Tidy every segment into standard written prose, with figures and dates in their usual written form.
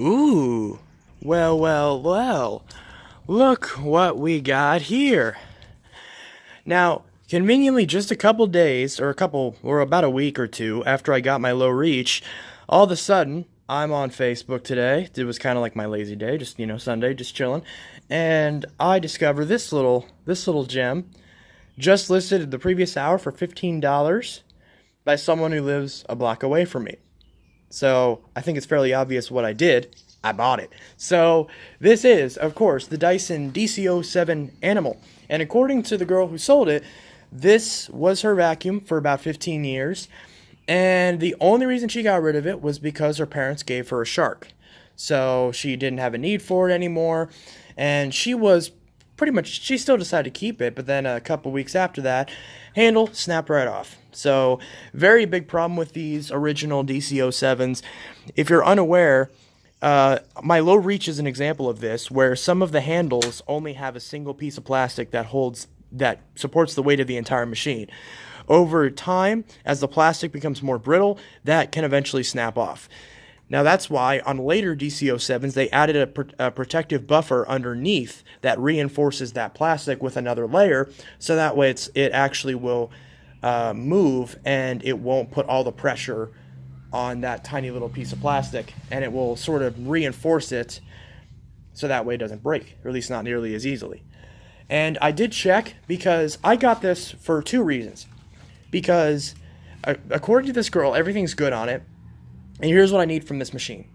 Ooh, well, look what we got here. Now, conveniently, just a couple days, or about a week or two after I got my low reach, all of a sudden, I'm on Facebook today. It was kind of like my lazy day, just, Sunday, just chilling. And I discover this little gem, just listed the previous hour for $15 by someone who lives a block away from me. So I think it's fairly obvious what I did. I bought it. So this is, of course, the Dyson DC07 Animal. And according to the girl who sold it, this was her vacuum for about 15 years. And the only reason she got rid of it was because her parents gave her a shark. So she didn't have a need for it anymore. And she still decided to keep it. But then a couple weeks after that, handle snapped right off. So very big problem with these original DC07s. If you're unaware, my low reach is an example of this, where some of the handles only have a single piece of plastic that supports the weight of the entire machine. Over time, as the plastic becomes more brittle, that can eventually snap off. Now that's why on later DC07s they added a protective buffer underneath that reinforces that plastic with another layer, so that way it actually will move and it won't put all the pressure on that tiny little piece of plastic, and it will sort of reinforce it so that way it doesn't break, or at least not nearly as easily. And I did check because I got this for two reasons. Because according to this girl, everything's good on it. And here's what I need from this machine.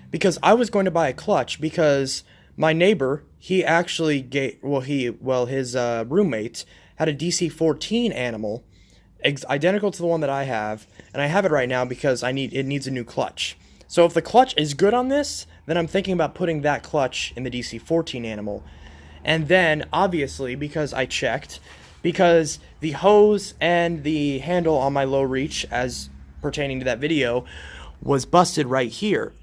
Because I was going to buy a clutch because my neighbor, he actually his roommate had a DC14 Animal, identical to the one that I have, and I have it right now because it needs a new clutch. So if the clutch is good on this, then I'm thinking about putting that clutch in the DC14 Animal. And then, obviously, because I checked, because the hose and the handle on my low reach, as pertaining to that video, was busted right here.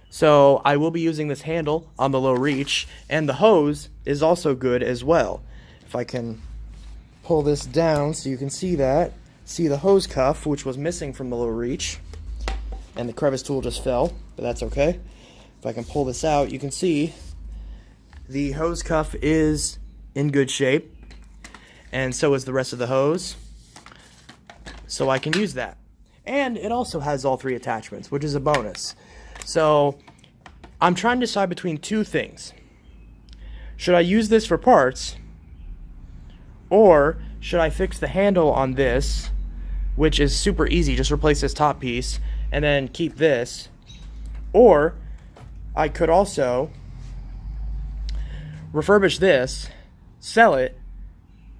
So I will be using this handle on the low reach, and the hose is also good as well. If I can pull this down so you can see the hose cuff, which was missing from the low reach, and the crevice tool just fell, but that's okay. If I can pull this out, you can see the hose cuff is in good shape, and so is the rest of the hose, so I can use that. And it also has all three attachments, which is a bonus. So I'm trying to decide between two things. Should I use this for parts, or should I fix the handle on this, which is super easy, just replace this top piece and then keep this? Or I could also refurbish this, sell it,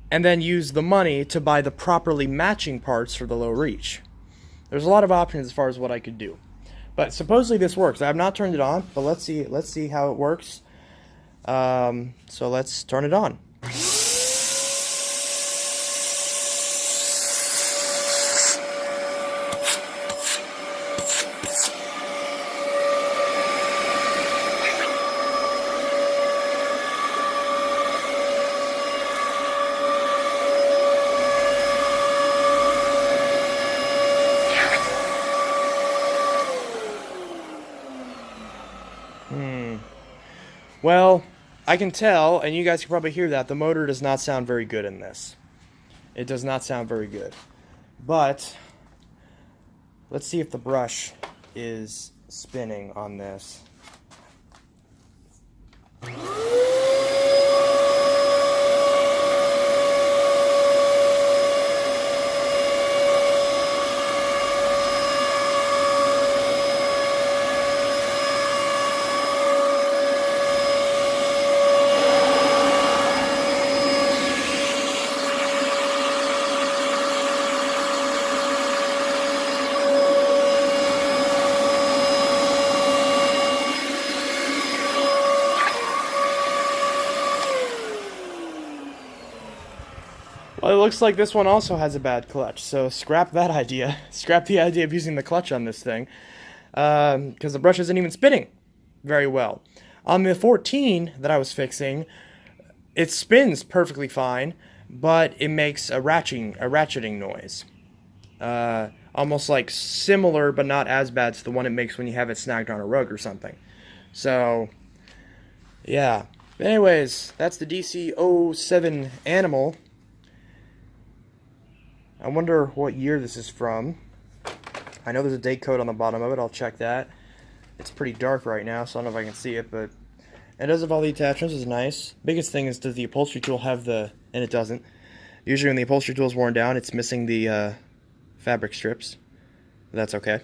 and then use the money to buy the properly matching parts for the low reach. There's a lot of options as far as what I could do. But supposedly this works. I have not turned it on, but let's see how it works. So let's turn it on. Well, I can tell, and you guys can probably hear that, the motor does not sound very good in this. It does not sound very good. But let's see if the brush is spinning on this. Well, it looks like this one also has a bad clutch, so scrap that idea. Scrap the idea of using the clutch on this thing, because the brush isn't even spinning very well. On the 14 that I was fixing, it spins perfectly fine, but it makes a ratcheting noise. Almost like similar, but not as bad to the one it makes when you have it snagged on a rug or something. So, yeah. Anyways, that's the DC07 Animal. I wonder what year this is from. I know there's a date code on the bottom of it. I'll check that. It's pretty dark right now, so I don't know if I can see it, but it does have all the attachments. It's nice. Biggest thing is, does the upholstery tool have the... And it doesn't. Usually when the upholstery tool is worn down, it's missing the fabric strips. That's okay.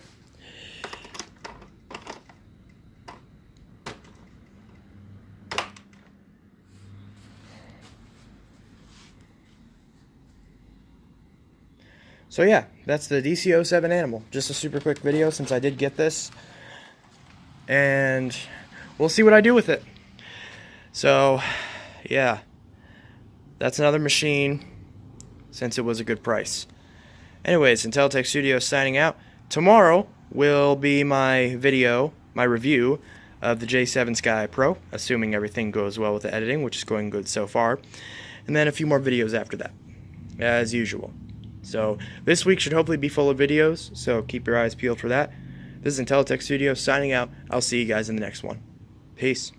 So yeah, that's the DC07 Animal. Just a super quick video since I did get this. And we'll see what I do with it. So, yeah. That's another machine since it was a good price. Anyways, Intelitech Studios signing out. Tomorrow will be my video, my review of the J7 Sky Pro, assuming everything goes well with the editing, which is going good so far. And then a few more videos after that, as usual. So this week should hopefully be full of videos, so keep your eyes peeled for that. This is Intelitech Studios signing out. I'll see you guys in the next one. Peace.